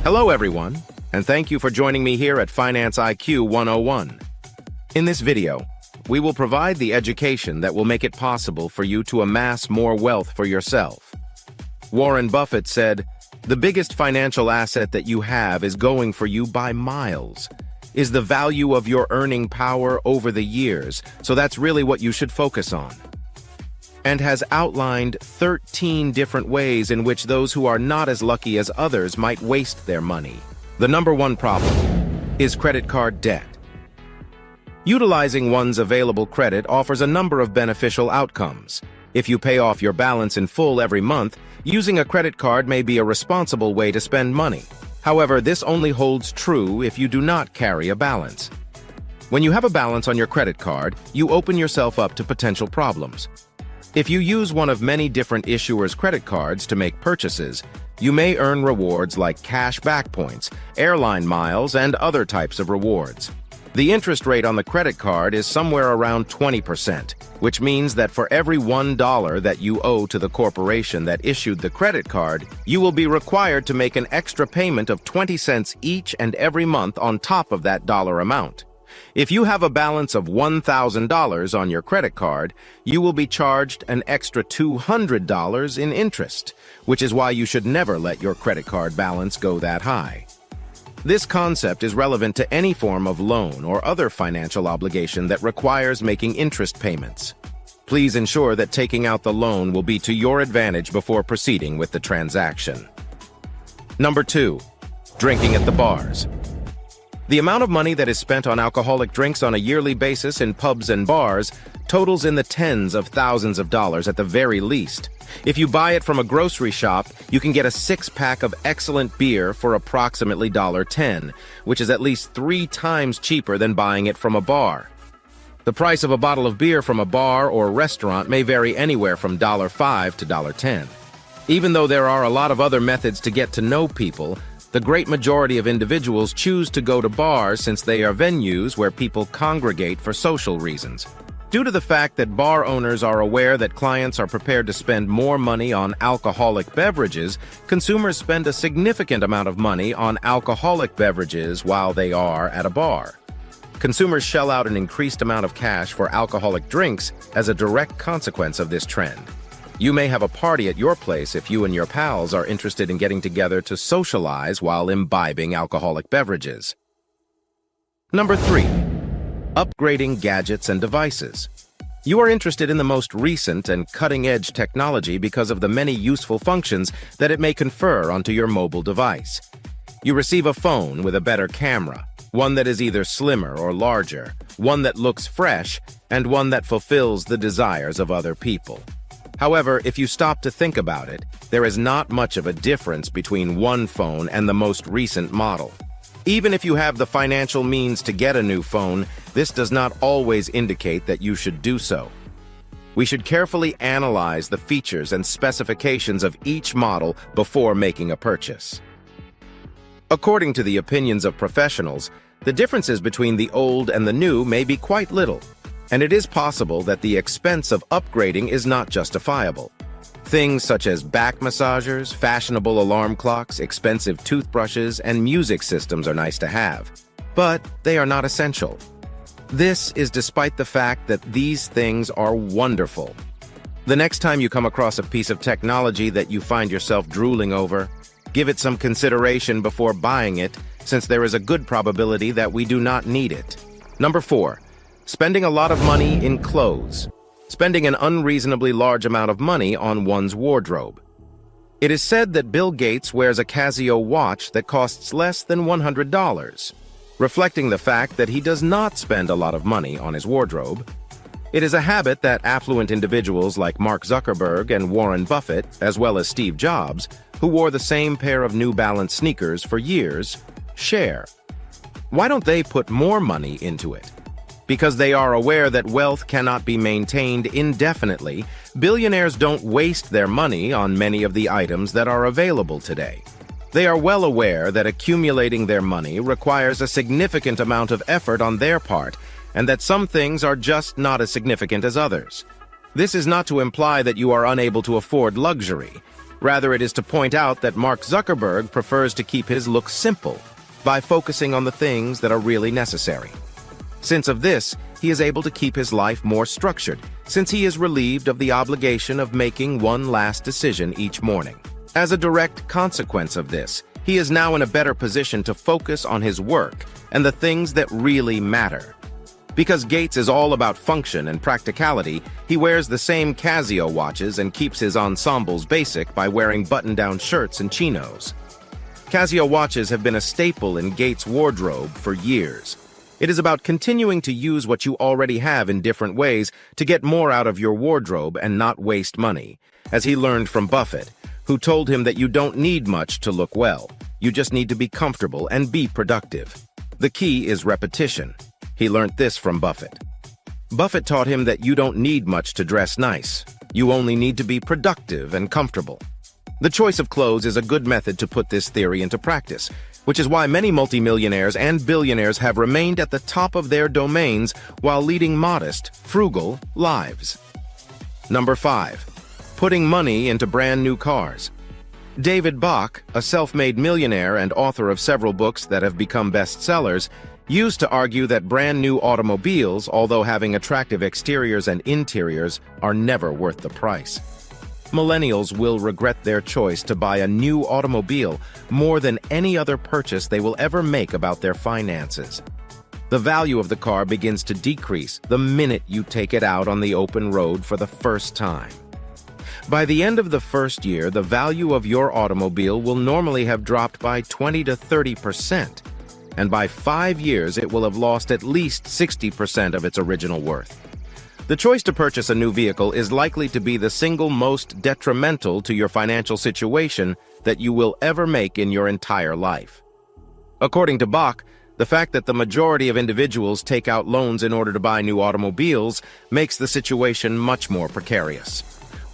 Hello everyone, and thank you for joining me here at Finance IQ 101. In this video, we will provide the education that will make it possible for you to amass more wealth for yourself. Warren Buffett said, "The biggest financial asset that you have is going for you by miles, is the value of your earning power over the years, so that's really what you should focus on." And has outlined 13 different ways in which those who are not as lucky as others might waste their money. The number one problem is credit card debt. Utilizing one's available credit offers a number of beneficial outcomes. If you pay off your balance in full every month, using a credit card may be a responsible way to spend money. However, this only holds true if you do not carry a balance. When you have a balance on your credit card, you open yourself up to potential problems. If you use one of many different issuers' credit cards to make purchases, you may earn rewards like cash back points, airline miles, and other types of rewards. The interest rate on the credit card is somewhere around 20%, which means that for every $1 that you owe to the corporation that issued the credit card, you will be required to make an extra payment of 20 cents each and every month on top of that dollar amount. If you have a balance of $1,000 on your credit card, you will be charged an extra $200 in interest, which is why you should never let your credit card balance go that high. This concept is relevant to any form of loan or other financial obligation that requires making interest payments. Please ensure that taking out the loan will be to your advantage before proceeding with the transaction. Number 2. Drinking at the bars. The amount of money that is spent on alcoholic drinks on a yearly basis in pubs and bars totals in the tens of thousands of dollars at the very least. If you buy it from a grocery shop, you can get a 6-pack of excellent beer for approximately $1.10, which is at least 3 times cheaper than buying it from a bar. The price of a bottle of beer from a bar or restaurant may vary anywhere from $5 to $10. Even though there are a lot of other methods to get to know people, the great majority of individuals choose to go to bars since they are venues where people congregate for social reasons. Due to the fact that bar owners are aware that clients are prepared to spend more money on alcoholic beverages, consumers spend a significant amount of money on alcoholic beverages while they are at a bar. Consumers shell out an increased amount of cash for alcoholic drinks as a direct consequence of this trend. You may have a party at your place if you and your pals are interested in getting together to socialize while imbibing alcoholic beverages. Number 3. Upgrading gadgets and devices. You are interested in the most recent and cutting-edge technology because of the many useful functions that it may confer onto your mobile device. You receive a phone with a better camera, one that is either slimmer or larger, one that looks fresh, and one that fulfills the desires of other people. However, if you stop to think about it, there is not much of a difference between one phone and the most recent model. Even if you have the financial means to get a new phone, this does not always indicate that you should do so. We should carefully analyze the features and specifications of each model before making a purchase. According to the opinions of professionals, the differences between the old and the new may be quite little, and it is possible that the expense of upgrading is not justifiable. Things such as back massagers, fashionable alarm clocks, expensive toothbrushes, and music systems are nice to have, but they are not essential. This is despite the fact that these things are wonderful. The next time you come across a piece of technology that you find yourself drooling over, give it some consideration before buying it, since there is a good probability that we do not need it. Number 4. Spending a lot of money in clothes. Spending an unreasonably large amount of money on one's wardrobe. It is said that Bill Gates wears a Casio watch that costs less than $100, reflecting the fact that he does not spend a lot of money on his wardrobe. It is a habit that affluent individuals like Mark Zuckerberg and Warren Buffett, as well as Steve Jobs, who wore the same pair of New Balance sneakers for years, share. Why don't they put more money into it? Because they are aware that wealth cannot be maintained indefinitely, billionaires don't waste their money on many of the items that are available today. They are well aware that accumulating their money requires a significant amount of effort on their part, and that some things are just not as significant as others. This is not to imply that you are unable to afford luxury. Rather, it is to point out that Mark Zuckerberg prefers to keep his looks simple by focusing on the things that are really necessary. Since of this, he is able to keep his life more structured, since he is relieved of the obligation of making one last decision each morning. As a direct consequence of this, he is now in a better position to focus on his work and the things that really matter. Because Gates is all about function and practicality, he wears the same Casio watches and keeps his ensembles basic by wearing button-down shirts and chinos. Casio watches have been a staple in Gates' wardrobe for years. It is about continuing to use what you already have in different ways to get more out of your wardrobe and not waste money, as he learned from Buffett, who told him that you don't need much to look well. You just need to be comfortable and be productive. The key is repetition. He learned this from Buffett. Buffett taught him that you don't need much to dress nice. You only need to be productive and comfortable. The choice of clothes is a good method to put this theory into practice, which is why many multimillionaires and billionaires have remained at the top of their domains while leading modest, frugal lives. Number 5. Putting money into brand new cars. David Bach, a self-made millionaire and author of several books that have become bestsellers, used to argue that brand new automobiles, although having attractive exteriors and interiors, are never worth the price. Millennials will regret their choice to buy a new automobile more than any other purchase they will ever make about their finances. The value of the car begins to decrease the minute you take it out on the open road for the first time. By the end of the first year, the value of your automobile will normally have dropped by 20 to 30%. And by 5 years, it will have lost at least 60% of its original worth. The choice to purchase a new vehicle is likely to be the single most detrimental to your financial situation that you will ever make in your entire life. According to Bach, the fact that the majority of individuals take out loans in order to buy new automobiles makes the situation much more precarious.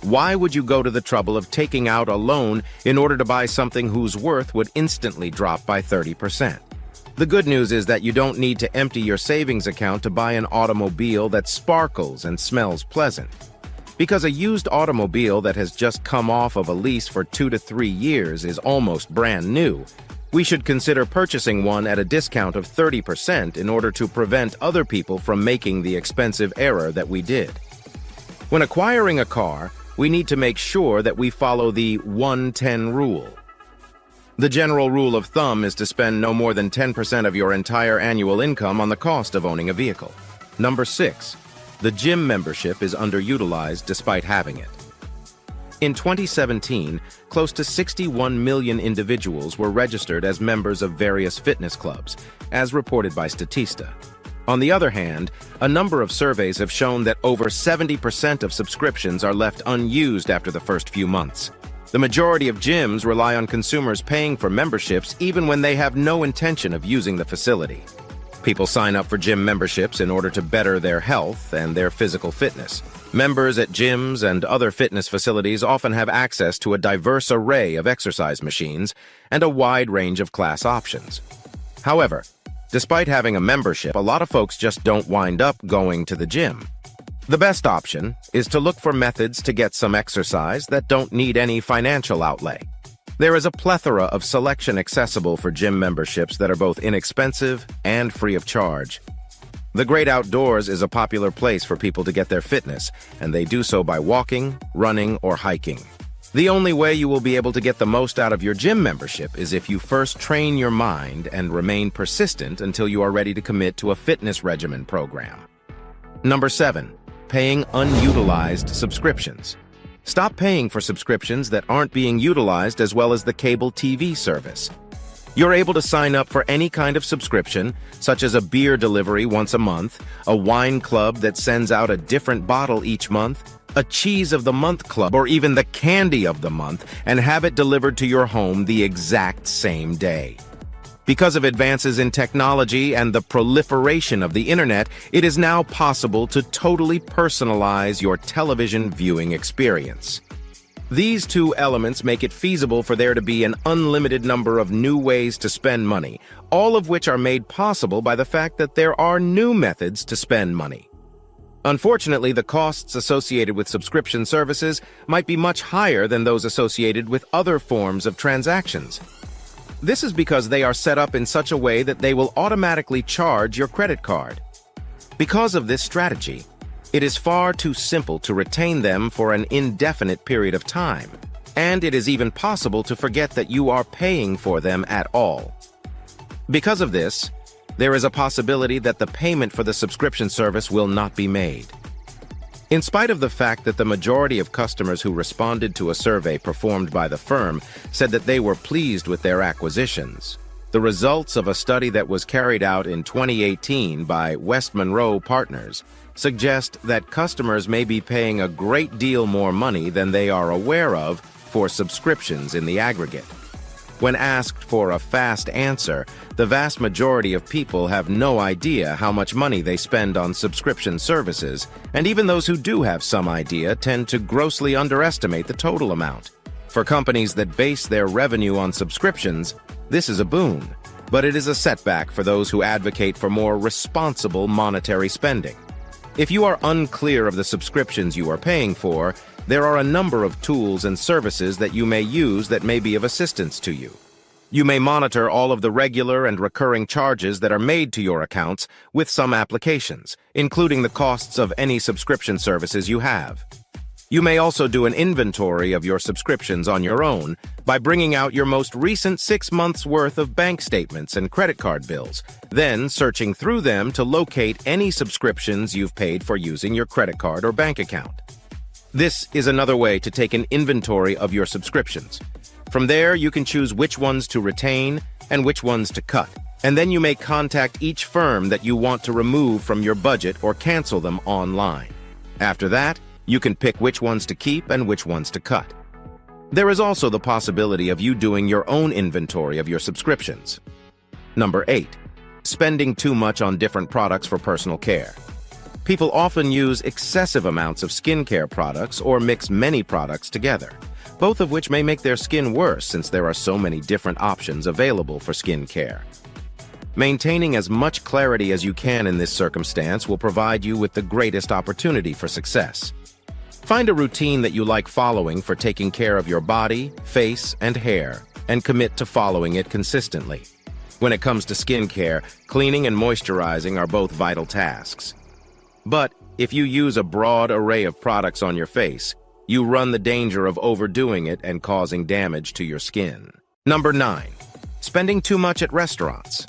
Why would you go to the trouble of taking out a loan in order to buy something whose worth would instantly drop by 30%? The good news is that you don't need to empty your savings account to buy an automobile that sparkles and smells pleasant. Because a used automobile that has just come off of a lease for 2 to 3 years is almost brand new, we should consider purchasing one at a discount of 30% in order to prevent other people from making the expensive error that we did. When acquiring a car, we need to make sure that we follow the 1-10 rule. The general rule of thumb is to spend no more than 10% of your entire annual income on the cost of owning a vehicle. Number 6. The gym membership is underutilized despite having it. In 2017, close to 61 million individuals were registered as members of various fitness clubs, as reported by Statista. On the other hand, a number of surveys have shown that over 70% of subscriptions are left unused after the first few months. The majority of gyms rely on consumers paying for memberships even when they have no intention of using the facility. People sign up for gym memberships in order to better their health and their physical fitness. Members at gyms and other fitness facilities often have access to a diverse array of exercise machines and a wide range of class options. However, despite having a membership, a lot of folks just don't wind up going to the gym. The best option is to look for methods to get some exercise that don't need any financial outlay. There is a plethora of selection accessible for gym memberships that are both inexpensive and free of charge. The great outdoors is a popular place for people to get their fitness, and they do so by walking, running, or hiking. The only way you will be able to get the most out of your gym membership is if you first train your mind and remain persistent until you are ready to commit to a fitness regimen program. Number 7. Paying unutilized subscriptions. Stop paying for subscriptions that aren't being utilized, as well as the cable TV service. You're able to sign up for any kind of subscription, such as a beer delivery once a month, a wine club that sends out a different bottle each month, a cheese of the month club, or even the candy of the month, and have it delivered to your home the exact same day. Because of advances in technology and the proliferation of the internet, it is now possible to totally personalize your television viewing experience. These two elements make it feasible for there to be an unlimited number of new ways to spend money, all of which are made possible by the fact that there are new methods to spend money. Unfortunately, the costs associated with subscription services might be much higher than those associated with other forms of transactions. This is because they are set up in such a way that they will automatically charge your credit card. Because of this strategy, it is far too simple to retain them for an indefinite period of time, and it is even possible to forget that you are paying for them at all. Because of this, there is a possibility that the payment for the subscription service will not be made. In spite of the fact that the majority of customers who responded to a survey performed by the firm said that they were pleased with their acquisitions, the results of a study that was carried out in 2018 by West Monroe Partners suggest that customers may be paying a great deal more money than they are aware of for subscriptions in the aggregate. When asked for a fast answer, the vast majority of people have no idea how much money they spend on subscription services, and even those who do have some idea tend to grossly underestimate the total amount. For companies that base their revenue on subscriptions, this is a boon, but it is a setback for those who advocate for more responsible monetary spending. If you are unclear of the subscriptions you are paying for, there are a number of tools and services that you may use that may be of assistance to you. You may monitor all of the regular and recurring charges that are made to your accounts with some applications, including the costs of any subscription services you have. You may also do an inventory of your subscriptions on your own by bringing out your most recent 6 months' worth of bank statements and credit card bills, then searching through them to locate any subscriptions you've paid for using your credit card or bank account. This is another way to take an inventory of your subscriptions. From there, you can choose which ones to retain and which ones to cut, and then you may contact each firm that you want to remove from your budget or cancel them online. After that, you can pick which ones to keep and which ones to cut. There is also the possibility of you doing your own inventory of your subscriptions. Number 8. Spending too much on different products for personal care. People often use excessive amounts of skincare products or mix many products together, both of which may make their skin worse since there are so many different options available for skin care. Maintaining as much clarity as you can in this circumstance will provide you with the greatest opportunity for success. Find a routine that you like following for taking care of your body, face, and hair, and commit to following it consistently. When it comes to skincare, cleaning and moisturizing are both vital tasks. But if you use a broad array of products on your face, you run the danger of overdoing it and causing damage to your skin. Number 9. Spending too much at restaurants.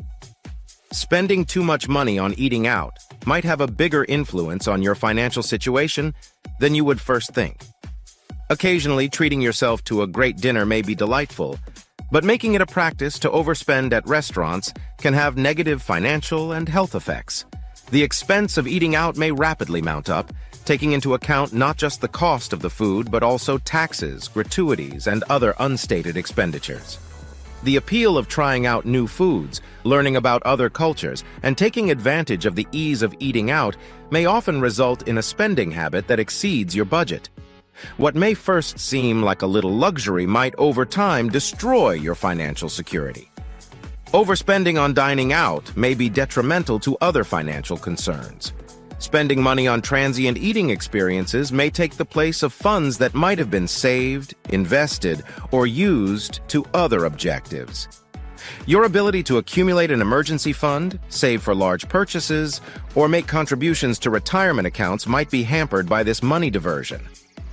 Spending too much money on eating out might have a bigger influence on your financial situation than you would first think. Occasionally, treating yourself to a great dinner may be delightful, but making it a practice to overspend at restaurants can have negative financial and health effects. The expense of eating out may rapidly mount up, taking into account not just the cost of the food, but also taxes, gratuities, and other unstated expenditures. The appeal of trying out new foods, learning about other cultures, and taking advantage of the ease of eating out may often result in a spending habit that exceeds your budget. What may first seem like a little luxury might over time destroy your financial security. Overspending on dining out may be detrimental to other financial concerns. Spending money on transient eating experiences may take the place of funds that might have been saved, invested, or used to other objectives. Your ability to accumulate an emergency fund, save for large purchases, or make contributions to retirement accounts might be hampered by this money diversion.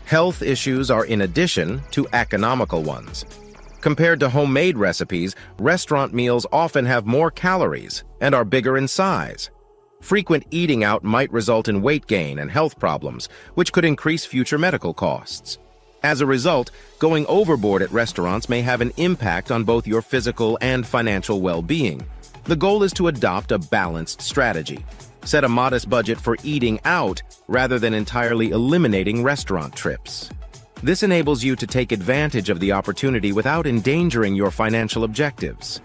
Health issues are in addition to economical ones. Compared to homemade recipes, restaurant meals often have more calories and are bigger in size. Frequent eating out might result in weight gain and health problems, which could increase future medical costs. As a result, going overboard at restaurants may have an impact on both your physical and financial well-being. The goal is to adopt a balanced strategy. Set a modest budget for eating out rather than entirely eliminating restaurant trips. This enables you to take advantage of the opportunity without endangering your financial objectives.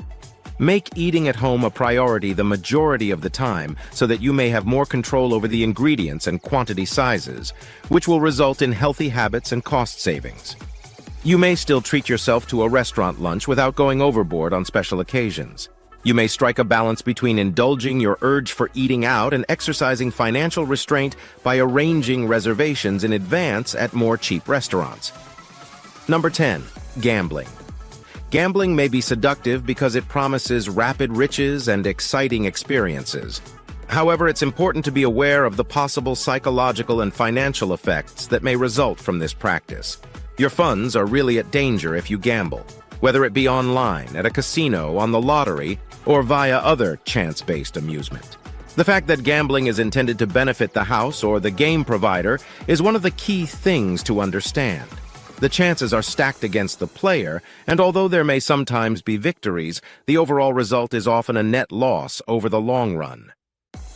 Make eating at home a priority the majority of the time so that you may have more control over the ingredients and quantity sizes, which will result in healthy habits and cost savings. You may still treat yourself to a restaurant lunch without going overboard on special occasions. You may strike a balance between indulging your urge for eating out and exercising financial restraint by arranging reservations in advance at more cheap restaurants. Number 10. Gambling. Gambling may be seductive because it promises rapid riches and exciting experiences. However, it's important to be aware of the possible psychological and financial effects that may result from this practice. Your funds are really at danger if you gamble, whether it be online, at a casino, on the lottery, or via other chance-based amusement. The fact that gambling is intended to benefit the house or the game provider is one of the key things to understand. The chances are stacked against the player, and although there may sometimes be victories, the overall result is often a net loss over the long run.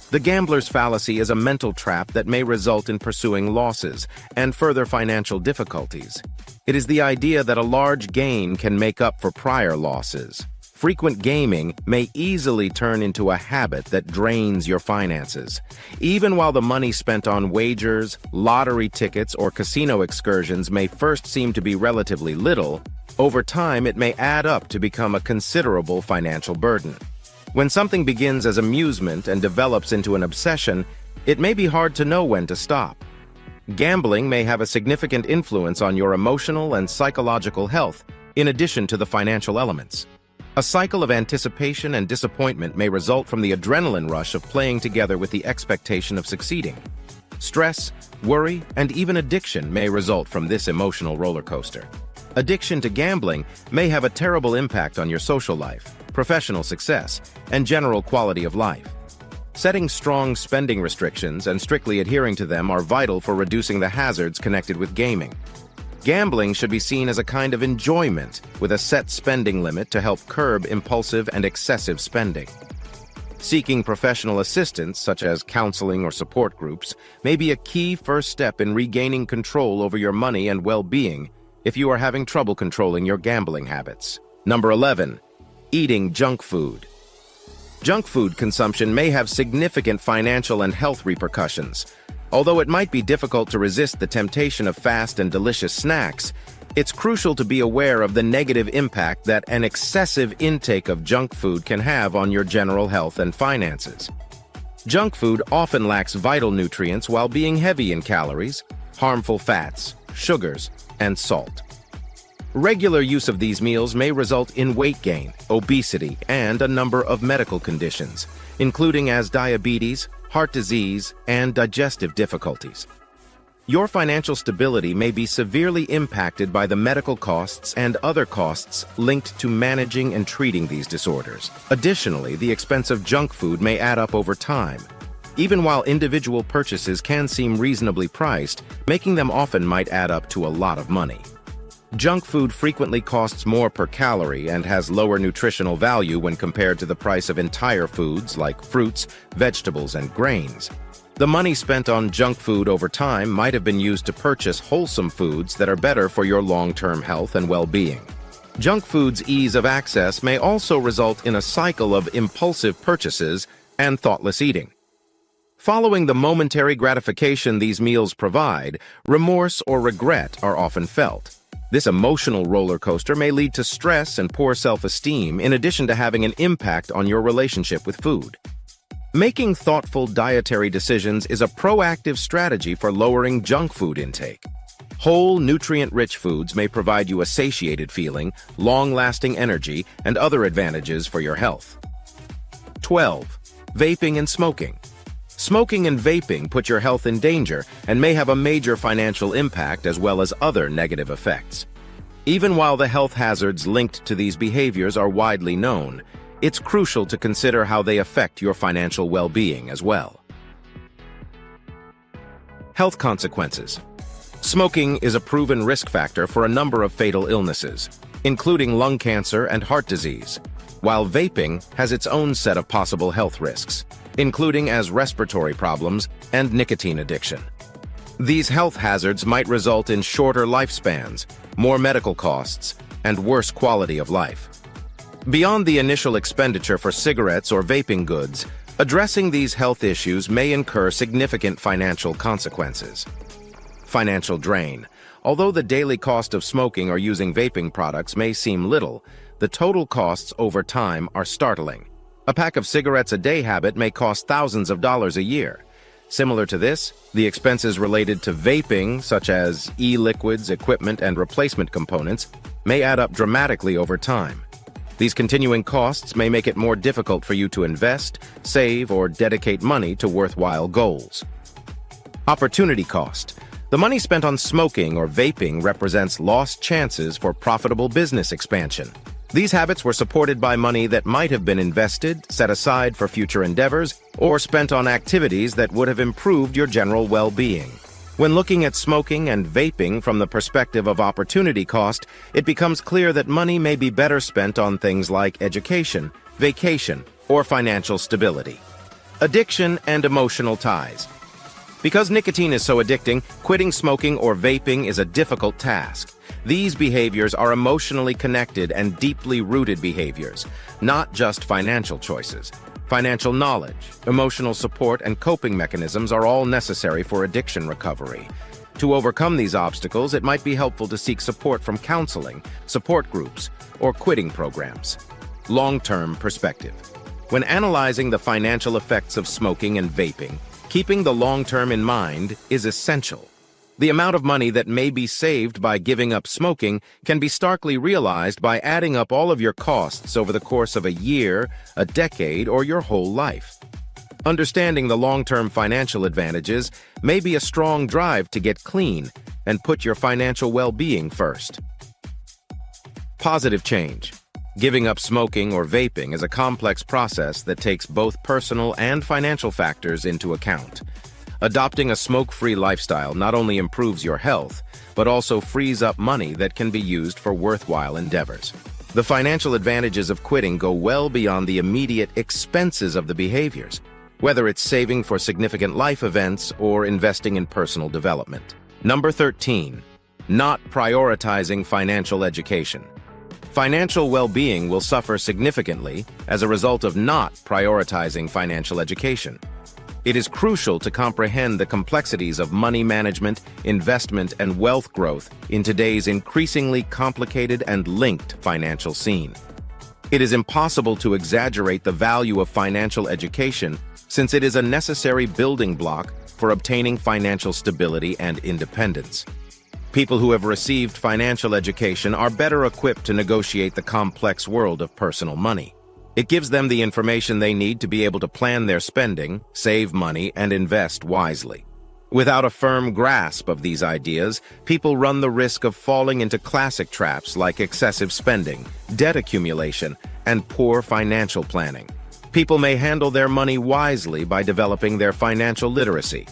The gambler's fallacy is a mental trap that may result in pursuing losses and further financial difficulties. It is the idea that a large gain can make up for prior losses. Frequent gaming may easily turn into a habit that drains your finances. Even while the money spent on wagers, lottery tickets, or casino excursions may first seem to be relatively little, over time it may add up to become a considerable financial burden. When something begins as amusement and develops into an obsession, it may be hard to know when to stop. Gambling may have a significant influence on your emotional and psychological health, in addition to the financial elements. A cycle of anticipation and disappointment may result from the adrenaline rush of playing together with the expectation of succeeding. Stress, worry, and even addiction may result from this emotional roller coaster. Addiction to gambling may have a terrible impact on your social life, professional success, and general quality of life. Setting strong spending restrictions and strictly adhering to them are vital for reducing the hazards connected with gaming. Gambling should be seen as a kind of enjoyment with a set spending limit to help curb impulsive and excessive spending. Seeking professional assistance, such as counseling or support groups, may be a key first step in regaining control over your money and well-being if you are having trouble controlling your gambling habits. Number 11. Eating junk food. Junk food consumption may have significant financial and health repercussions. Although it might be difficult to resist the temptation of fast and delicious snacks, it's crucial to be aware of the negative impact that an excessive intake of junk food can have on your general health and finances. Junk food often lacks vital nutrients while being heavy in calories, harmful fats, sugars, and salt. Regular use of these meals may result in weight gain, obesity, and a number of medical conditions, including as diabetes, heart disease, and digestive difficulties. Your financial stability may be severely impacted by the medical costs and other costs linked to managing and treating these disorders. Additionally, the expense of junk food may add up over time. Even while individual purchases can seem reasonably priced, making them often might add up to a lot of money. Junk food frequently costs more per calorie and has lower nutritional value when compared to the price of entire foods like fruits, vegetables, and grains. The money spent on junk food over time might have been used to purchase wholesome foods that are better for your long-term health and well-being. Junk food's ease of access may also result in a cycle of impulsive purchases and thoughtless eating. Following the momentary gratification these meals provide, remorse or regret are often felt. This emotional roller coaster may lead to stress and poor self-esteem in addition to having an impact on your relationship with food. Making thoughtful dietary decisions is a proactive strategy for lowering junk food intake. Whole, nutrient-rich foods may provide you a satiated feeling, long-lasting energy, and other advantages for your health. 12. Vaping and smoking. Smoking and vaping put your health in danger and may have a major financial impact as well as other negative effects. Even while the health hazards linked to these behaviors are widely known, it's crucial to consider how they affect your financial well-being as well. Health consequences. Smoking is a proven risk factor for a number of fatal illnesses, including lung cancer and heart disease, while vaping has its own set of possible health risks, including as respiratory problems and nicotine addiction. These health hazards might result in shorter lifespans, more medical costs, and worse quality of life. Beyond the initial expenditure for cigarettes or vaping goods, addressing these health issues may incur significant financial consequences. Financial drain. Although the daily cost of smoking or using vaping products may seem little, the total costs over time are startling. A pack of cigarettes a day habit may cost thousands of dollars a year. Similar to this, the expenses related to vaping, such as e-liquids, equipment, and replacement components, may add up dramatically over time. These continuing costs may make it more difficult for you to invest, save, or dedicate money to worthwhile goals. Opportunity cost. The money spent on smoking or vaping represents lost chances for profitable business expansion. These habits were supported by money that might have been invested, set aside for future endeavors, or spent on activities that would have improved your general well-being. When looking at smoking and vaping from the perspective of opportunity cost, it becomes clear that money may be better spent on things like education, vacation, or financial stability. Addiction and emotional ties. Because nicotine is so addicting, quitting smoking or vaping is a difficult task. These behaviors are emotionally connected and deeply rooted behaviors, not just financial choices. Financial knowledge, emotional support, and coping mechanisms are all necessary for addiction recovery. To overcome these obstacles, it might be helpful to seek support from counseling, support groups, or quitting programs. Long-term perspective. When analyzing the financial effects of smoking and vaping, keeping the long term in mind is essential. The amount of money that may be saved by giving up smoking can be starkly realized by adding up all of your costs over the course of a year, a decade, or your whole life. Understanding the long-term financial advantages may be a strong drive to get clean and put your financial well-being first. Positive change. Giving up smoking or vaping is a complex process that takes both personal and financial factors into account. Adopting a smoke-free lifestyle not only improves your health, but also frees up money that can be used for worthwhile endeavors. The financial advantages of quitting go well beyond the immediate expenses of the behaviors, whether it's saving for significant life events or investing in personal development. Number 13, not prioritizing financial education. Financial well-being will suffer significantly as a result of not prioritizing financial education. It is crucial to comprehend the complexities of money management, investment, and wealth growth in today's increasingly complicated and linked financial scene. It is impossible to exaggerate the value of financial education since it is a necessary building block for obtaining financial stability and independence. People who have received financial education are better equipped to negotiate the complex world of personal money. It gives them the information they need to be able to plan their spending, save money, and invest wisely. Without a firm grasp of these ideas, people run the risk of falling into classic traps like excessive spending, debt accumulation, and poor financial planning. People may handle their money wisely by developing their financial literacy.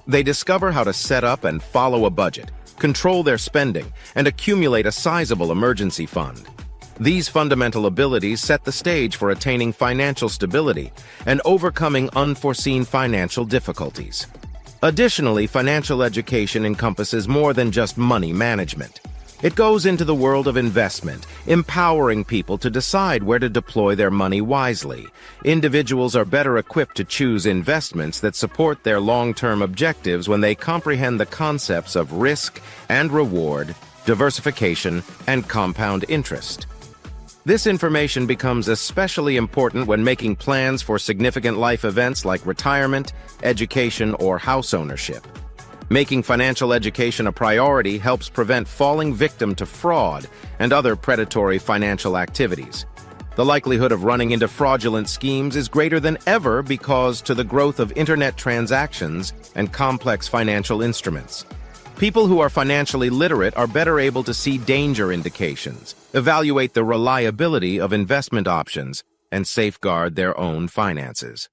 They discover how to set up and follow a budget, control their spending, and accumulate a sizable emergency fund. These fundamental abilities set the stage for attaining financial stability and overcoming unforeseen financial difficulties. Additionally, financial education encompasses more than just money management. It goes into the world of investment, empowering people to decide where to deploy their money wisely. Individuals are better equipped to choose investments that support their long-term objectives when they comprehend the concepts of risk and reward, diversification, and compound interest. This information becomes especially important when making plans for significant life events like retirement, education, or house ownership. Making financial education a priority helps prevent falling victim to fraud and other predatory financial activities. The likelihood of running into fraudulent schemes is greater than ever because to the growth of internet transactions and complex financial instruments. People who are financially literate are better able to see danger indications, evaluate the reliability of investment options, and safeguard their own finances.